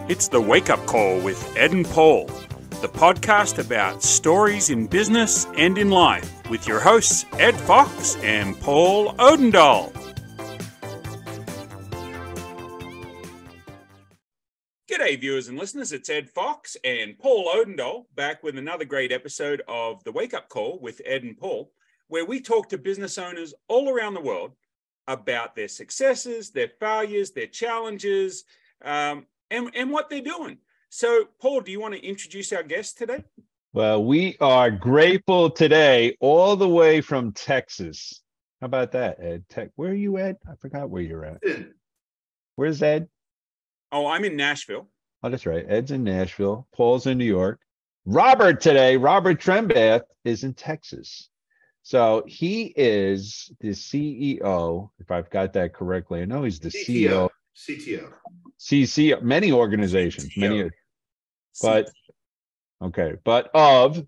It's the Wake Up Call with Ed and Paul, the podcast about stories in business and in life with your hosts Ed Fox and Paul Odendahl. G'day viewers and listeners, it's Ed Fox and Paul Odendahl back with another great episode of the Wake Up Call with Ed and Paul, where we talk to business owners all around the world about their successes, their failures, their challenges, and what they're doing. So, Paul, do you want to introduce our guest today? Well, we are grateful today, all the way from Texas. How about that, Ed? Where are you, Ed? I forgot where you're at. Where's Ed? Oh, I'm in Nashville. Oh, that's right. Ed's in Nashville. Paul's in New York. Robbert today, Robbert Trembath, is in Texas. So he is the CEO, if I've got that correctly. I know he's the CEO. CTO, many organizations, CTO. But of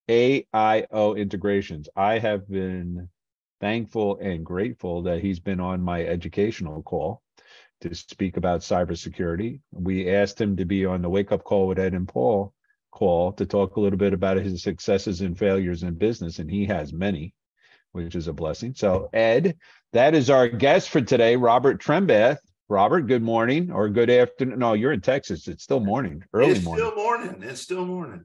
AIO Integrations. I have been thankful and grateful that he's been on my educational call to speak about cybersecurity. We asked him to be on the Wake Up Call with Ed and Paul call to talk a little bit about his successes and failures in business, and he has many, which is a blessing. So, Ed, that is our guest for today, Robbert Trembath. Robbert, good morning or good afternoon. No, you're in Texas. It's still morning, early morning. It's still morning.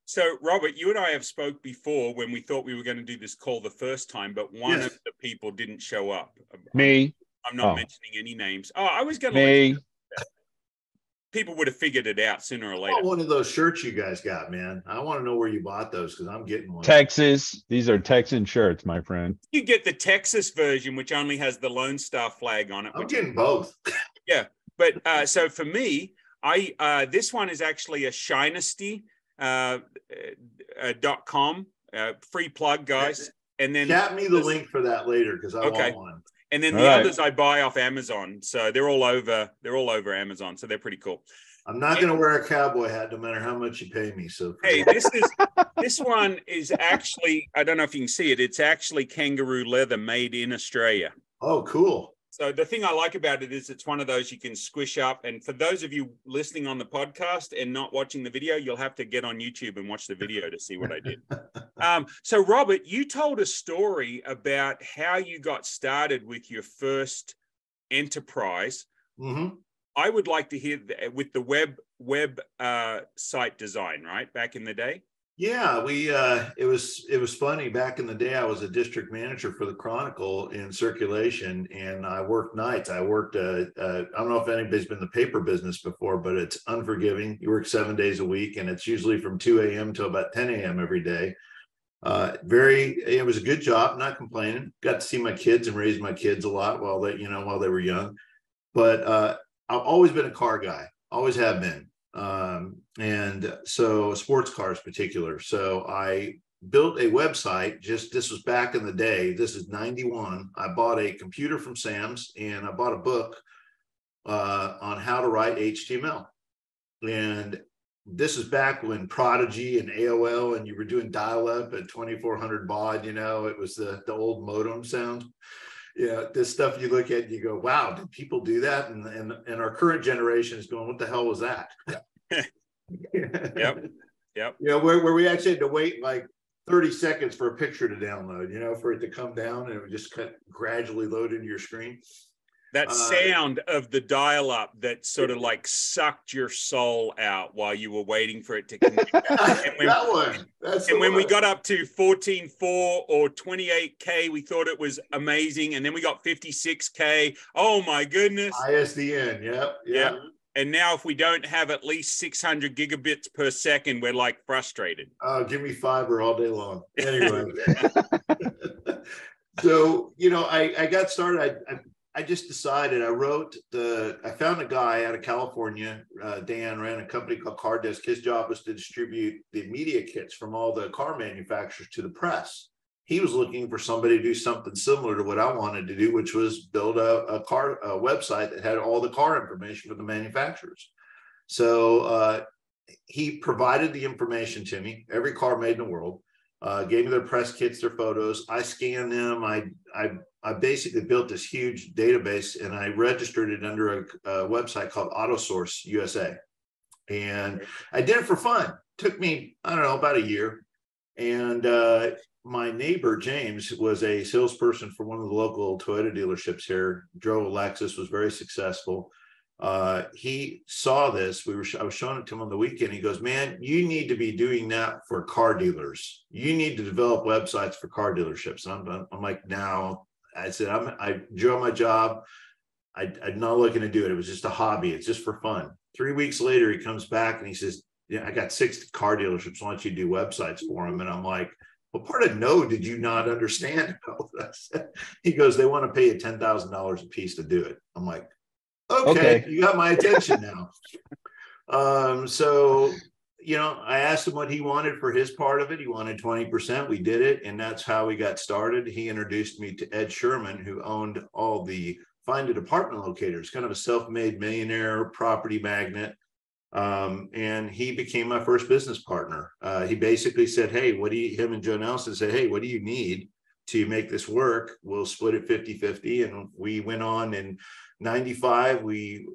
So, Robbert, you and I have spoke before when we thought we were going to do this call the first time, but one of the people didn't show up. Me. I'm not mentioning any names. Oh, I was going to. People would have figured it out sooner or later. I want one of those shirts you guys got, man. I want to know where you bought those because I'm getting one. Texas. These are Texan shirts, my friend. You get the Texas version, which only has the Lone Star flag on it. I'm getting both. Yeah. But so for me, this one is actually a Shinesty.com. Free plug, guys. And then chat me the link for that later because I want one. And then the others I buy off Amazon. So they're all over Amazon. So they're pretty cool. I'm not going to wear a cowboy hat no matter how much you pay me. So hey, this one is actually, I don't know if you can see it. It's actually kangaroo leather made in Australia. Oh, cool. So the thing I like about it is it's one of those you can squish up. And for those of you listening on the podcast and not watching the video, you'll have to get on YouTube and watch the video to see what I did. So, Robbert, you told a story about how you got started with your first enterprise. Mm-hmm. I would like to hear with the web site design, right, back in the day. Yeah, it was funny. Back in the day, I was a district manager for the Chronicle in circulation, and I worked nights. I worked, I don't know if anybody's been in the paper business before, but it's unforgiving. You work 7 days a week, and it's usually from 2 a.m. to about 10 a.m. every day. It was a good job, not complaining. Got to see my kids and raise my kids a lot while they were young. But I've always been a car guy, always have been. And so sports cars particular. So I built a website. This was back in the day. This is 91. I bought a computer from Sam's and I bought a book on how to write HTML. And this is back when Prodigy and AOL and you were doing dial-up at 2400 baud, it was the old modem sound. Yeah, this stuff you look at and you go, wow, did people do that? And our current generation is going, what the hell was that? Yep. Where we actually had to wait like 30 seconds for a picture to download, for it to come down and it would just gradually load into your screen. That sound of the dial-up that sort of like sucked your soul out while you were waiting for it to connect. And when we got up to 14.4 or 28K, we thought it was amazing. And then we got 56K. Oh my goodness. ISDN. Yep. And now if we don't have at least 600 gigabits per second, we're like frustrated. Oh, give me fiber all day long. Anyway. So, I got started. I just decided I found a guy out of California, Dan, ran a company called Car Disc. His job was to distribute the media kits from all the car manufacturers to the press. He was looking for somebody to do something similar to what I wanted to do, which was build a website that had all the car information for the manufacturers. So he provided the information to me, every car made in the world. gave me their press kits, their photos. I scanned them. I basically built this huge database, and I registered it under a website called AutoSource USA. And I did it for fun. Took me, I don't know, about a year. And my neighbor, James, was a salesperson for one of the local Toyota dealerships here, drove a Lexus, was very successful. He saw this. I was showing it to him on the weekend. He goes, man, you need to be doing that for car dealers. You need to develop websites for car dealerships. And I'm like, no. I said, I enjoy my job. I'm not looking to do it. It was just a hobby. It's just for fun. 3 weeks later, he comes back and he says, yeah, I got 6 car dealerships. Why don't you do websites for them? And I'm like, well, part of no, did you not understand? He goes, they want to pay you $10,000 a piece to do it. I'm like, okay, you got my attention now. So, you know, I asked him what he wanted for his part of it. He wanted 20%. We did it. And that's how we got started. He introduced me to Ed Sherman, who owned all the Find a Department locators, kind of a self-made millionaire property magnate. And he became my first business partner. He basically said, hey, him and Joe Nelson said, hey, what do you need to make this work? We'll split it 50-50. And we went on in 95. We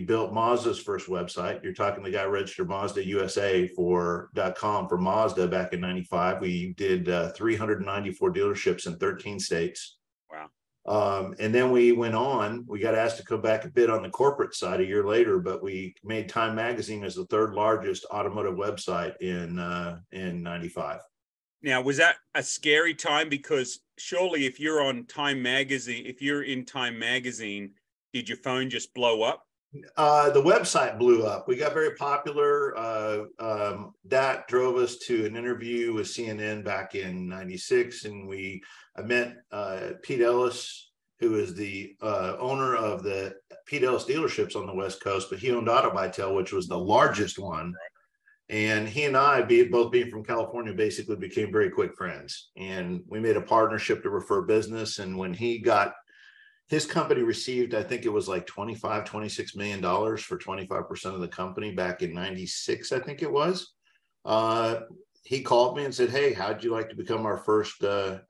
built Mazda's first website. You're talking the guy registered Mazda USA .com for Mazda back in 95. We did 394 dealerships in 13 states. Wow. And then we went on, we got asked to come back a bit on the corporate side a year later, but we made Time Magazine as the 3rd largest automotive website in 95. Now, was that a scary time? Because surely if you're in Time Magazine, did your phone just blow up? The website blew up. We got very popular. That drove us to an interview with CNN back in 96. And I met Pete Ellis, who is the owner of the Pete Ellis dealerships on the West Coast, but he owned Autobytel, which was the largest one. And he and I, both being from California, basically became very quick friends. And we made a partnership to refer business. And when his company received, I think it was like $26 million for 25% of the company back in 96, I think it was. He called me and said, hey, how'd you like to become our first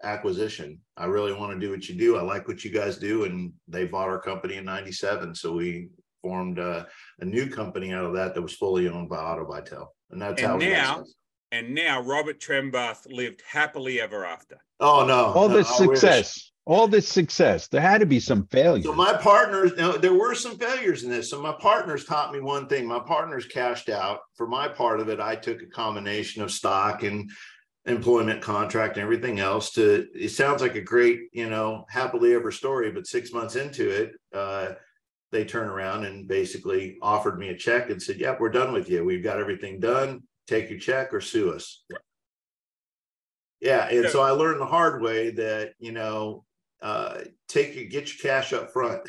acquisition? I really want to do what you do. I like what you guys do. And they bought our company in 97. So we formed a new company out of that was fully owned by Autobytel. And that's how we got started. And now Robert Trembath lived happily ever after. Oh, no. All this success. There had to be some failures. So my partners, there were some failures in this. So my partners taught me one thing. My partners cashed out. For my part of it, I took a combination of stock and employment contract and everything else. It sounds like a great, happily ever story, but 6 months into it, they turned around and basically offered me a check and said, yep, we're done with you. We've got everything done. Take your check or sue us. Yeah. And so I learned the hard way that, get your cash up front.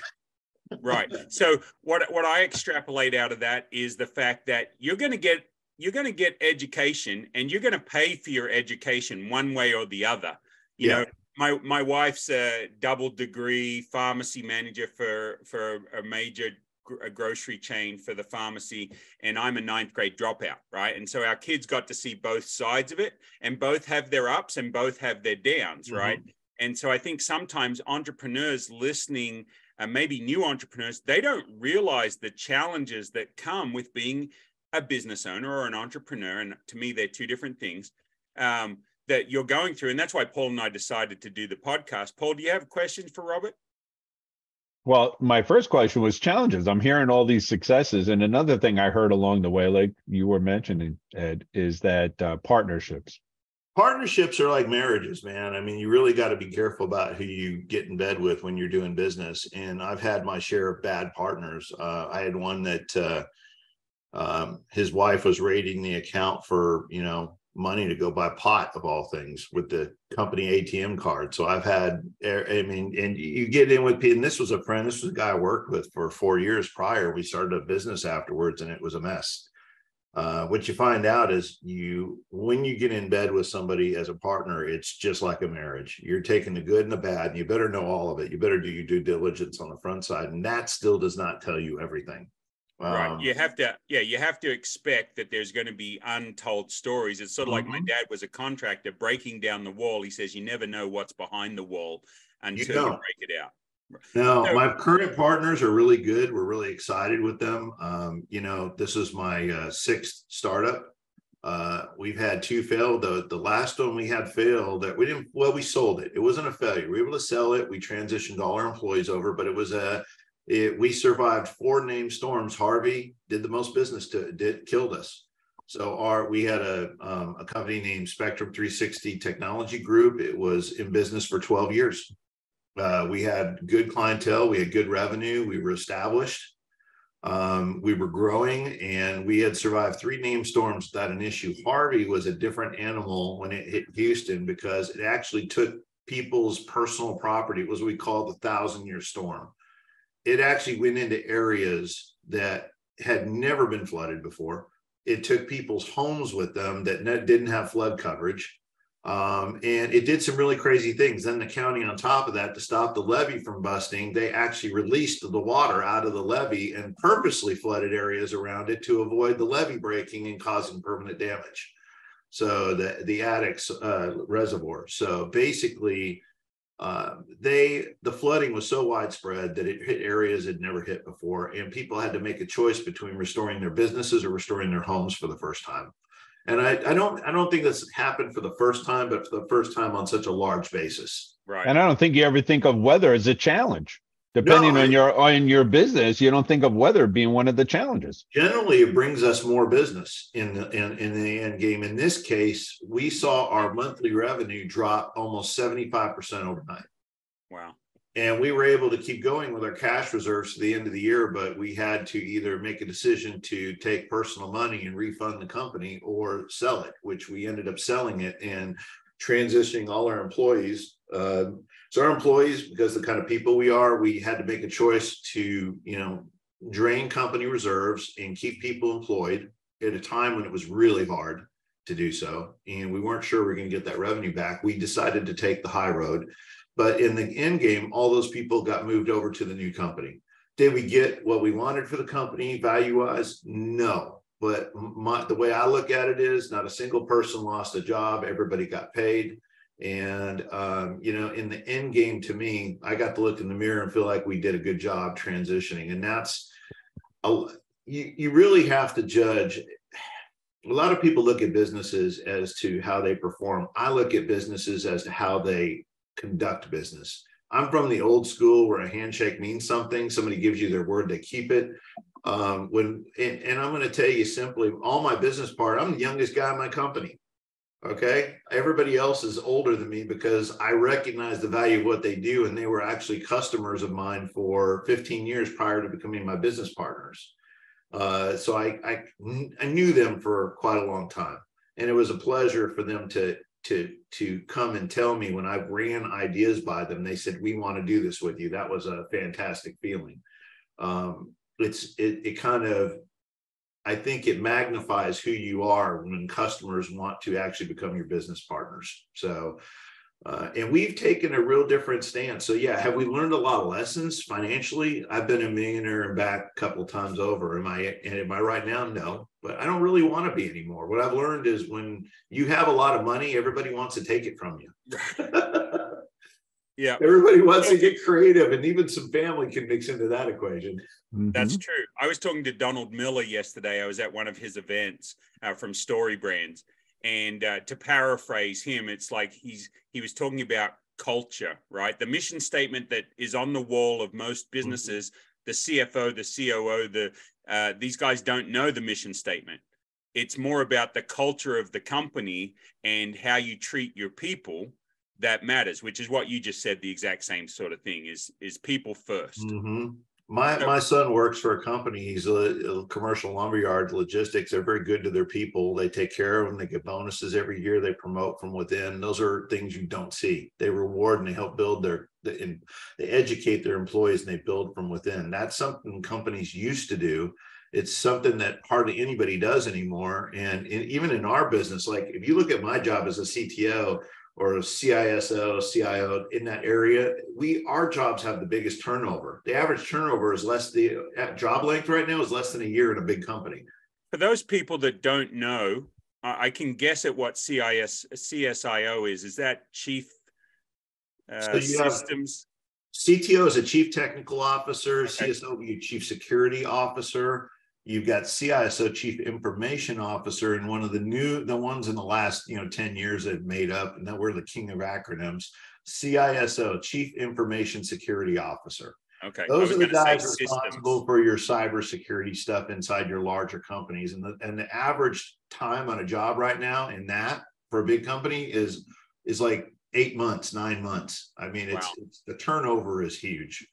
Right. So what I extrapolate out of that is the fact that you're going to get education, and you're going to pay for your education one way or the other. You know, my wife's a double degree pharmacy manager for a major grocery chain for the pharmacy, and I'm a 9th grade dropout, right? And so our kids got to see both sides of it, and both have their ups and both have their downs, right? And so I think sometimes entrepreneurs listening, maybe new entrepreneurs, they don't realize the challenges that come with being a business owner or an entrepreneur. And to me, they're two different things that you're going through. And that's why Paul and I decided to do the podcast. Paul, do you have questions for Robert? Well, my first question was challenges. I'm hearing all these successes. And another thing I heard along the way, like you were mentioning, Ed, is that partnerships. Partnerships are like marriages, man. I mean, you really got to be careful about who you get in bed with when you're doing business. And I've had my share of bad partners. I had one that his wife was raiding the account for, money to go buy pot, of all things, with the company ATM card. So I've had, and you get in with people, and this was a guy I worked with for 4 years prior. We started a business afterwards, and it was a mess. What you find out is when you get in bed with somebody as a partner, it's just like a marriage. You're taking the good and the bad, and you better know all of it. You better do your due diligence on the front side. And that still does not tell you everything. Right. You have to expect that there's going to be untold stories. It's sort of like my dad was a contractor breaking down the wall. He says, you never know what's behind the wall until you break it out. No, my current partners are really good. We're really excited with them. This is my sixth startup. We've had two fail. The last one we had failed that we sold it. It wasn't a failure. We were able to sell it. We transitioned all our employees over, but we survived 4 named storms. Harvey did the most business killed us. So we had a company named Spectrum 360 Technology Group. It was in business for 12 years. We had good clientele. We had good revenue. We were established. We were growing, and we had survived 3 named storms without an issue. Harvey was a different animal when it hit Houston because it actually took people's personal property. It was what we call the 1,000-year storm. It actually went into areas that had never been flooded before. It took people's homes with them that didn't have flood coverage. And it did some really crazy things. Then the county, on top of that, to stop the levee from busting, they actually released the water out of the levee and purposely flooded areas around it to avoid the levee breaking and causing permanent damage. So the Addicks reservoir. So basically, the flooding was so widespread that it hit areas it never hit before, and people had to make a choice between restoring their businesses or restoring their homes for the first time. And I don't think this happened for the first time, but for the first time on such a large basis. Right. And I don't think you ever think of weather as a challenge. Depending on your business, you don't think of weather being one of the challenges. Generally, it brings us more business in the end game. In this case, we saw our monthly revenue drop almost 75% overnight. Wow. And we were able to keep going with our cash reserves to the end of the year, but we had to either make a decision to take personal money and refund the company or sell it, which we ended up selling it and transitioning all our employees. So our employees, because the kind of people we are, we had to make a choice to, drain company reserves and keep people employed at a time when it was really hard to do so. And we weren't sure we were going to get that revenue back. We decided to take the high road. But in the end game, all those people got moved over to the new company. Did we get what we wanted for the company value-wise? No. But the way I look at it is not a single person lost a job. Everybody got paid. And, in the end game, to me, I got to look in the mirror and feel like we did a good job transitioning. And that's, you really have to judge. A lot of people look at businesses as to how they perform. I look at businesses as to how they conduct business. I'm from the old school where a handshake means something. Somebody gives you their word, they keep it. And I'm going to tell you simply, all my business part, I'm the youngest guy in my company. Okay. Everybody else is older than me because I recognize the value of what they do. And they were actually customers of mine for 15 years prior to becoming my business partners. So I knew them for quite a long time. And it was a pleasure for them to come and tell me when I ran ideas by them. They said, we want to do this with you. That was a fantastic feeling. It kind of, I think it magnifies who you are when customers want to actually become your business partners. So, and we've taken a real different stance. So yeah, have we learned a lot of lessons financially? I've been a millionaire and back a couple of times over. Am I right now? No, but I don't really want to be anymore. What I've learned is when you have a lot of money, everybody wants to take it from you. Yeah. Everybody wants to get creative, and even some family can mix into that equation. That's true. I was talking to Donald Miller yesterday. I was at one of his events from Story Brands. And to paraphrase him, it's like he was talking about culture, right? The mission statement that is on the wall of most businesses, the CFO, the COO, these guys don't know the mission statement. It's more about the culture of the company and how you treat your people that matters, which is what you just said. The exact same sort of thing is people first. My son works for a company. He's a commercial lumberyard logistics. They're very good to their people. They take care of them. They get bonuses every year. They promote from within. Those are things you don't see. They reward and they help build they educate their employees and they build from within. That's something companies used to do. It's something that hardly anybody does anymore. And even in our business, like if you look at my job as a CTO, or CISO, CIO in that area, our jobs have the biggest turnover. The average turnover is job length right now is less than a year in a big company. For those people that don't know, I can guess at what CSIO is. Is that Chief So you Systems? CTO is a Chief Technical Officer. Okay. CSO will be a Chief Security Officer. You've got CISO, Chief Information Officer, and one of the ones in the last 10 years they've made up, and that we're the king of acronyms. CISO, Chief Information Security Officer. Okay. Those are the guys responsible for your cybersecurity stuff inside your larger companies, and the average time on a job right now in that for a big company is like 8 months, 9 months. I mean, Wow. it's the turnover is huge.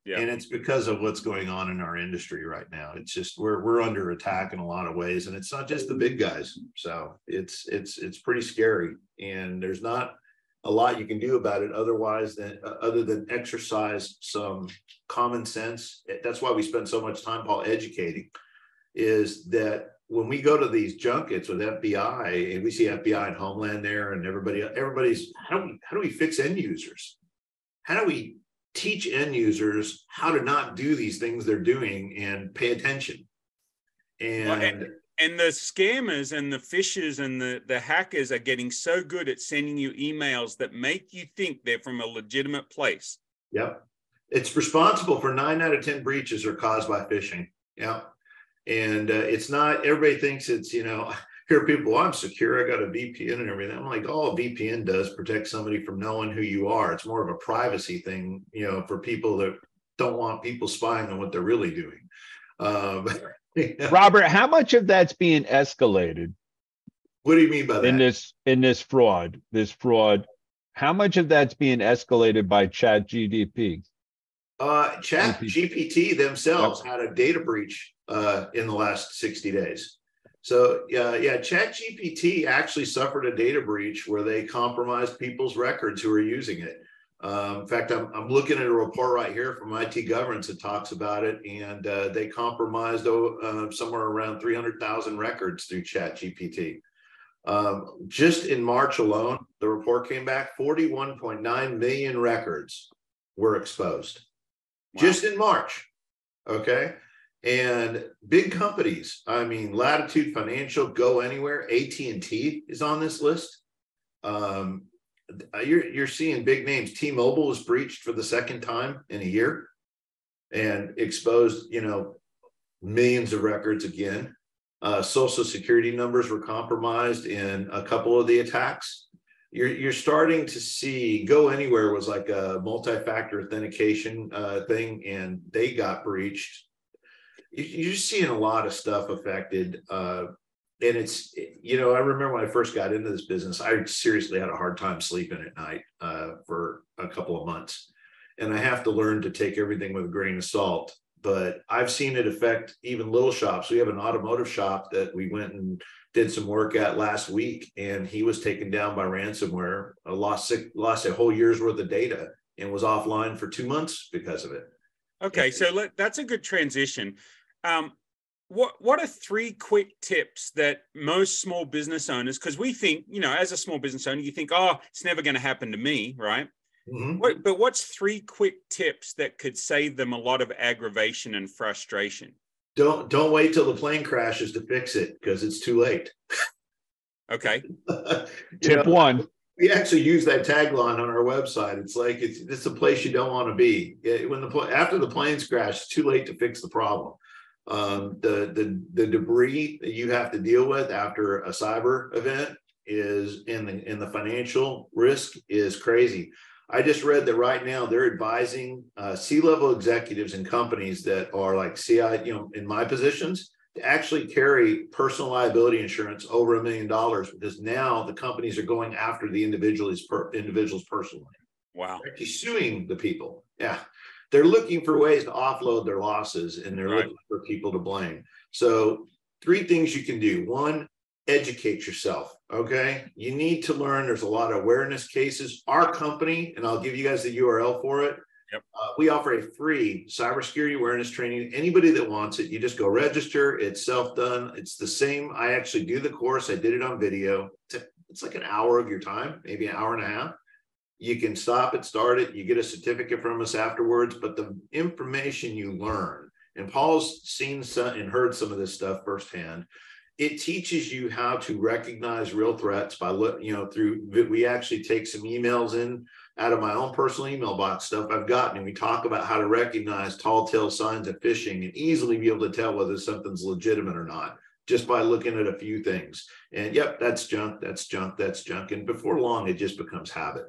Yeah. And it's because of what's going on in our industry right now. It's just we're under attack in a lot of ways, and it's not just the big guys. So it's pretty scary, and there's not a lot you can do about it other than exercise some common sense. That's why we spend so much time, Paul, educating. Is that when we go to these junkets with FBI and we see FBI and Homeland there, and everybody's how do we fix end users? How do we teach end users how to not do these things they're doing and pay attention? And the scammers and the phishers and the hackers are getting so good at sending you emails that make you think they're from a legitimate place. Yep. It's responsible for 9 out of 10 breaches are caused by phishing. Yeah. And it's not, everybody thinks it's, hear people, I'm secure, I got a VPN and everything. I'm like, all a VPN does protect somebody from knowing who you are. It's more of a privacy thing, for people that don't want people spying on what they're really doing. Robbert, how much of that's being escalated? What do you mean by that? In this fraud, how much of that's being escalated by ChatGPT? ChatGPT themselves had a data breach in the last 60 days. So ChatGPT actually suffered a data breach where they compromised people's records who are using it. In fact, I'm looking at a report right here from IT Governance that talks about it, and they compromised somewhere around 300,000 records through ChatGPT. Just in March alone, the report came back, 41.9 million records were exposed. Wow. Just in March, okay? And big companies, I mean, Latitude Financial, Go Anywhere, AT&T is on this list. You're seeing big names. T-Mobile was breached for the second time in a year and exposed, millions of records again. Social Security numbers were compromised in a couple of the attacks. You're starting to see Go Anywhere was like a multi-factor authentication thing, and they got breached. You're seeing a lot of stuff affected. And it's, I remember when I first got into this business, I seriously had a hard time sleeping at night for a couple of months. And I have to learn to take everything with a grain of salt. But I've seen it affect even little shops. We have an automotive shop that we went and did some work at last week, and he was taken down by ransomware, lost a whole year's worth of data, and was offline for 2 months because of it. Okay, so that's a good transition. What are 3 quick tips that most small business owners, because we think, as a small business owner, you think, oh, it's never going to happen to me, right? Mm-hmm. But what's 3 quick tips that could save them a lot of aggravation and frustration? Don't wait till the plane crashes to fix it, because it's too late. Okay. Tip 1. We actually use that tagline on our website. It's like it's a place you don't want to be. After the planes crash, it's too late to fix the problem. The debris that you have to deal with after a cyber event is in the financial risk is crazy. I just read that right now they're advising C-level executives in companies that are like CI, in my positions, to actually carry personal liability insurance over $1 million, because now the companies are going after the individuals personally. Wow. They're actually suing the people. Yeah. They're looking for ways to offload their losses, and they're looking for people to blame. So 3 things you can do. 1, educate yourself. Okay. You need to learn. There's a lot of awareness cases. Our company, and I'll give you guys the URL for it. Yep. We offer a free cybersecurity awareness training. Anybody that wants it, you just go register. It's self-done. It's the same. I actually do the course. I did it on video. It's like an hour of your time, maybe an hour and a half. You can stop it, start it. You get a certificate from us afterwards, but the information you learn, and Paul's seen some and heard some of this stuff firsthand. It teaches you how to recognize real threats by, we actually take some emails in out of my own personal email box stuff I've gotten, and we talk about how to recognize tall tale signs of phishing and easily be able to tell whether something's legitimate or not, just by looking at a few things. And yep, that's junk, that's junk, that's junk. And before long, it just becomes habit.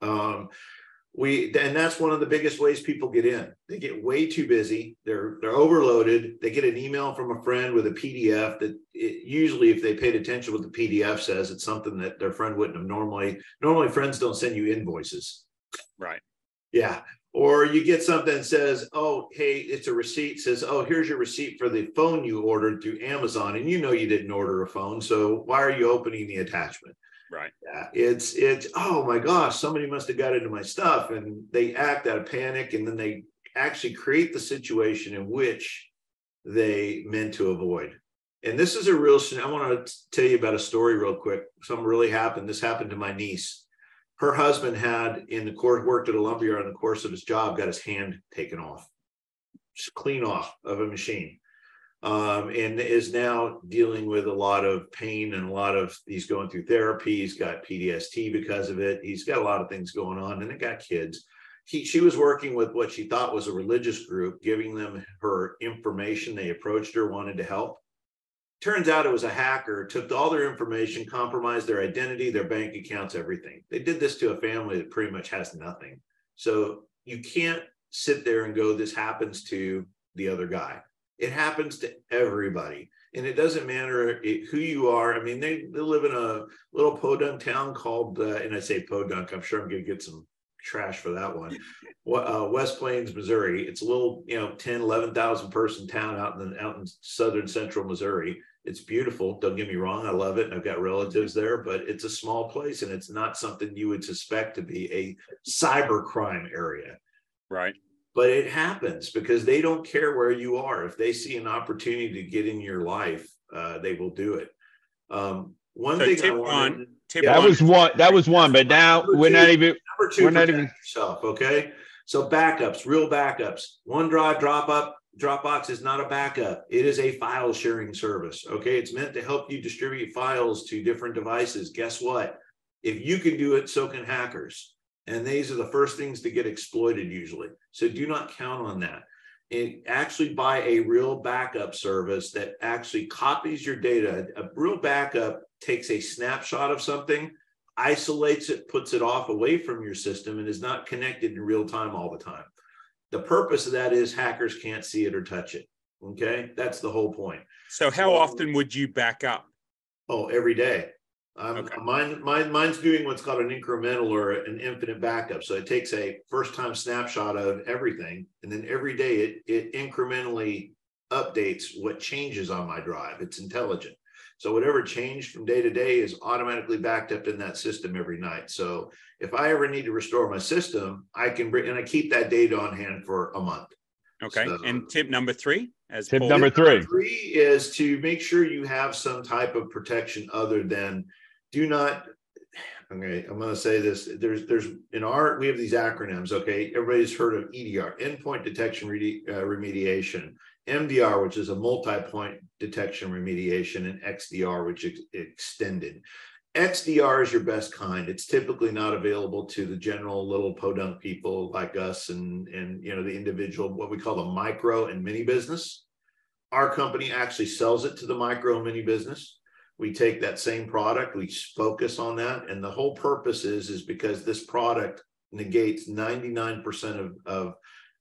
And that's one of the biggest ways people get in. They get way too busy. They're overloaded. They get an email from a friend with a PDF that usually, if they paid attention what the PDF says, it's something that their friend wouldn't have normally friends don't send you invoices. Right. Yeah. Or you get something that says, oh, hey, it's a receipt, says, oh, here's your receipt for the phone you ordered through Amazon. And you know you didn't order a phone. So why are you opening the attachment? Right. Yeah, it's oh my gosh, somebody must have got into my stuff, and they act out of panic, and then they actually create the situation in which they meant to avoid. And this is a real, I want to tell you about a story real quick. Something really happened. This happened to my niece. Her husband had worked at a lumberyard in the course of his job, got his hand taken off, just clean off of a machine. And is now dealing with a lot of pain and he's going through therapy. He's got PTSD because of it. He's got a lot of things going on, and they got kids. She was working with what she thought was a religious group, giving them her information. They approached her, wanted to help. Turns out it was a hacker, took all their information, compromised their identity, their bank accounts, everything. They did this to a family that pretty much has nothing. So you can't sit there and go, this happens to the other guy. It happens to everybody. And it doesn't matter who you are. I mean, they live in a little podunk town called, and I say podunk, I'm sure I'm going to get some trash for that one, West Plains, Missouri. It's a little, 10, 11,000 person town out in southern central Missouri. It's beautiful. Don't get me wrong. I love it. I've got relatives there, but it's a small place, and it's not something you would suspect to be a cyber crime area. Right. But it happens because they don't care where you are. If they see an opportunity to get in your life, they will do it. That was one, but now we're not even. Number two, protect yourself. Okay. So backups, real backups. OneDrive, Dropbox is not a backup. It is a file sharing service. Okay. It's meant to help you distribute files to different devices. Guess what? If you can do it, so can hackers. And these are the first things to get exploited usually. So do not count on that. And actually buy a real backup service that actually copies your data. A real backup takes a snapshot of something, isolates it, puts it off away from your system, and is not connected in real time all the time. The purpose of that is hackers can't see it or touch it. Okay, that's the whole point. So how often would you back up? Oh, every day. Okay. Mine's doing what's called an incremental or an infinite backup. So it takes a first-time snapshot of everything, and then every day it incrementally updates what changes on my drive. It's intelligent. So whatever changed from day to day is automatically backed up in that system every night. So if I ever need to restore my system, I can and I keep that data on hand for a month. Okay. So, and tip number three? Tip number three is to make sure you have some type of protection other than do not. Okay, I'm going to say this. There's we have these acronyms. Okay, everybody's heard of EDR, endpoint detection remediation, MDR, which is a multi-point detection remediation, and XDR, which is extended. XDR is your best kind. It's typically not available to the general little podunk people like us and the individual, what we call the micro and mini business. Our company actually sells it to the micro and mini business. We take that same product, we focus on that. And the whole purpose is because this product negates 99% of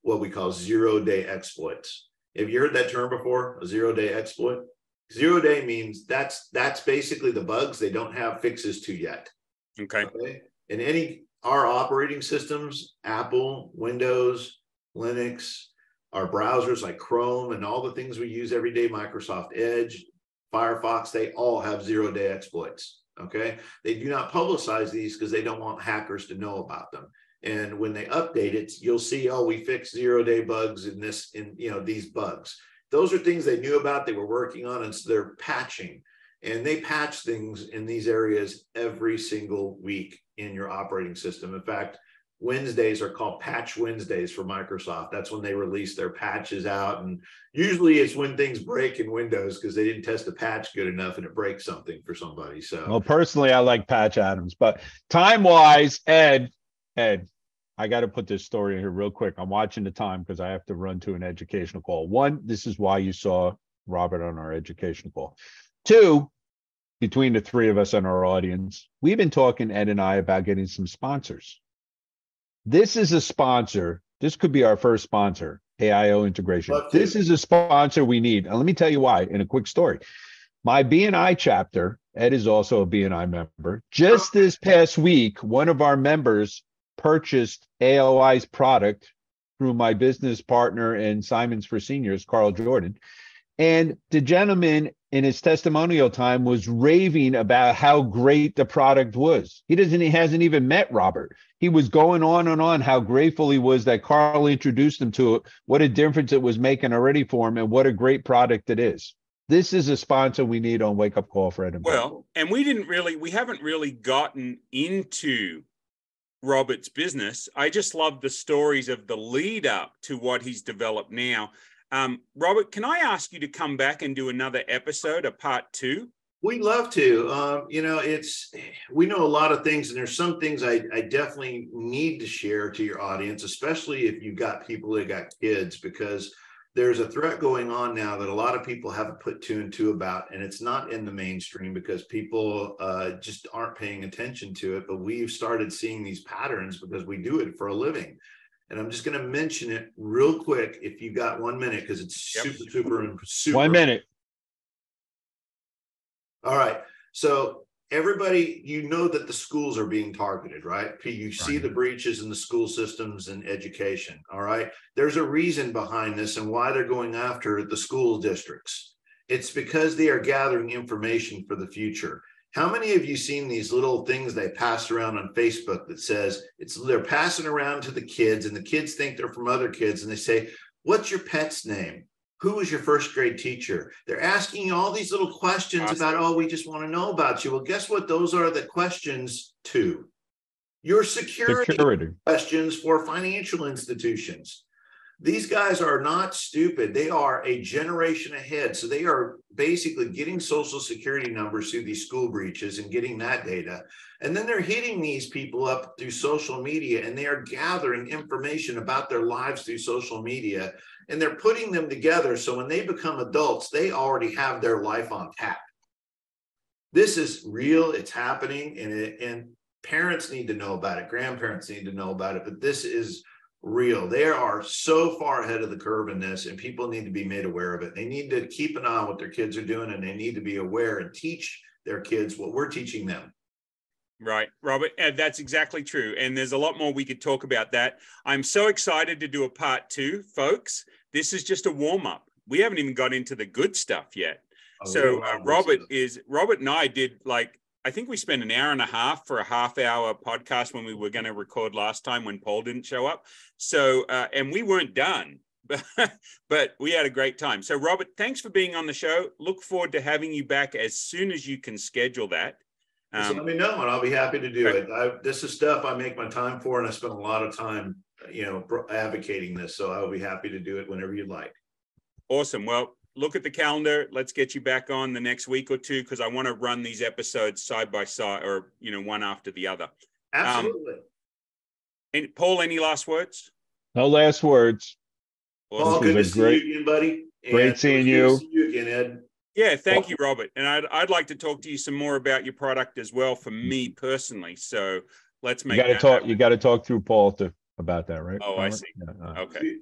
what we call zero-day exploits. Have you heard that term before, a zero-day exploit? Zero-day means that's basically the bugs they don't have fixes to yet. Okay. And our operating systems, Apple, Windows, Linux, our browsers like Chrome, and all the things we use every day, Microsoft Edge, Firefox, they all have zero-day exploits. Okay. They do not publicize these because they don't want hackers to know about them. And when they update it, you'll see, oh, we fixed zero-day bugs in these bugs. Those are things they knew about, they were working on, and so they're patching. And they patch things in these areas every single week in your operating system. In fact, Wednesdays are called Patch Wednesdays for Microsoft. That's when they release their patches out. And usually it's when things break in Windows because they didn't test the patch good enough and it breaks something for somebody. So, well, personally, I like Patch Adams, but time-wise, Ed, I got to put this story in here real quick. I'm watching the time because I have to run to an educational call. One, this is why you saw Robbert on our educational call. Two, between the three of us and our audience, we've been talking, Ed and I, about getting some sponsors. This is a sponsor. This could be our first sponsor, AIO Integration. This is a sponsor we need. And let me tell you why in a quick story. My BNI chapter, Ed is also a BNI member. Just this past week, one of our members purchased AOI's product through my business partner in Simons for Seniors, Carl Jordan. And the gentleman in his testimonial time was raving about how great the product was. He hasn't even met Robbert. He was going on and on how grateful he was that Carl introduced him to it, what a difference it was making already for him, and what a great product it is. This is a sponsor we need on Wake Up Call for Ed and Paul. Well, and we haven't really gotten into Robbert's business. I just love the stories of the lead up to what he's developed now. Robbert, can I ask you to come back and do another episode, a part 2? We'd love to. We know a lot of things, and there's some things I definitely need to share to your audience, especially if you've got people that got kids, because there's a threat going on now that a lot of people haven't put 2 and 2 about, and it's not in the mainstream because people just aren't paying attention to it. But we've started seeing these patterns because we do it for a living. And I'm just going to mention it real quick if you got 1 minute, because it's super. 1 minute. All right. So everybody, you know that the schools are being targeted, right? You see the breaches in the school systems and education. All right. There's a reason behind this and why they're going after the school districts. It's because they are gathering information for the future. How many of you seen these little things they pass around on Facebook that says they're passing around to the kids, and the kids think they're from other kids, and they say, "What's your pet's name? Who was your first grade teacher?" They're asking you all these little questions about, "Oh, we just want to know about you." Well, guess what? Those are the questions to your security questions for financial institutions. These guys are not stupid. They are a generation ahead. So they are basically getting social security numbers through these school breaches and getting that data. And then they're hitting these people up through social media, and they are gathering information about their lives through social media, and they're putting them together. So when they become adults, they already have their life on tap. This is real. It's happening. And parents need to know about it. Grandparents need to know about it. But this is real. They are so far ahead of the curve in this, and people need to be made aware of it. They need to keep an eye on what their kids are doing, and they need to be aware and teach their kids what we're teaching them. Right, Robbert, that's exactly true. And there's a lot more we could talk about that. I'm so excited to do a part 2, folks. This is just a warm-up. We haven't even got into the good stuff yet. Robbert and I did, I think we spent an hour and a half for a half-hour podcast when we were going to record last time when Paul didn't show up. So, and we weren't done, but we had a great time. So, Robbert, thanks for being on the show. Look forward to having you back as soon as you can schedule that. So let me know, and I'll be happy to do it. This is stuff I make my time for, and I spend a lot of time, advocating this. So I'll be happy to do it whenever you'd like. Awesome. Well, look at the calendar. Let's get you back on the next week or two, because I want to run these episodes side by side, or one after the other. Absolutely. And Paul, any last words? No last words. Awesome. Paul, good to see you again, buddy. Great seeing you. See you again, Ed. Yeah, thank you, Robbert. And I'd like to talk to you some more about your product as well, for me personally. So let's make you got to talk through Paul about that, right? Oh, I see. Yeah, okay.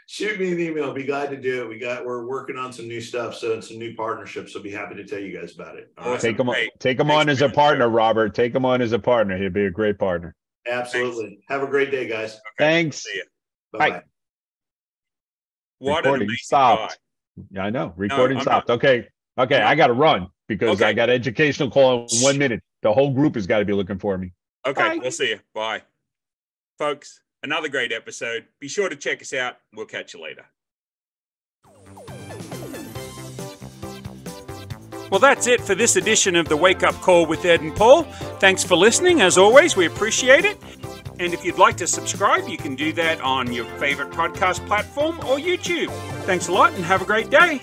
Shoot me an email. I'll be glad to do it. We're working on some new stuff, so it's some new partnerships. So I'll be happy to tell you guys about it. Awesome. Take him on as a partner, Robbert. Take him on as a partner. He'd be a great partner. Absolutely. Thanks. Have a great day, guys. Okay. Thanks. See you. Bye. What an amazing stopped. guy. Yeah, I know. Recording stopped. Okay. I got to run because I got an educational call in 1 minute. The whole group has got to be looking for me. Okay. Bye. We'll see you. Bye. Folks, another great episode. Be sure to check us out. We'll catch you later. Well, that's it for this edition of the Wake Up Call with Ed and Paul. Thanks for listening. As always, we appreciate it. And if you'd like to subscribe, you can do that on your favorite podcast platform or YouTube. Thanks a lot and have a great day.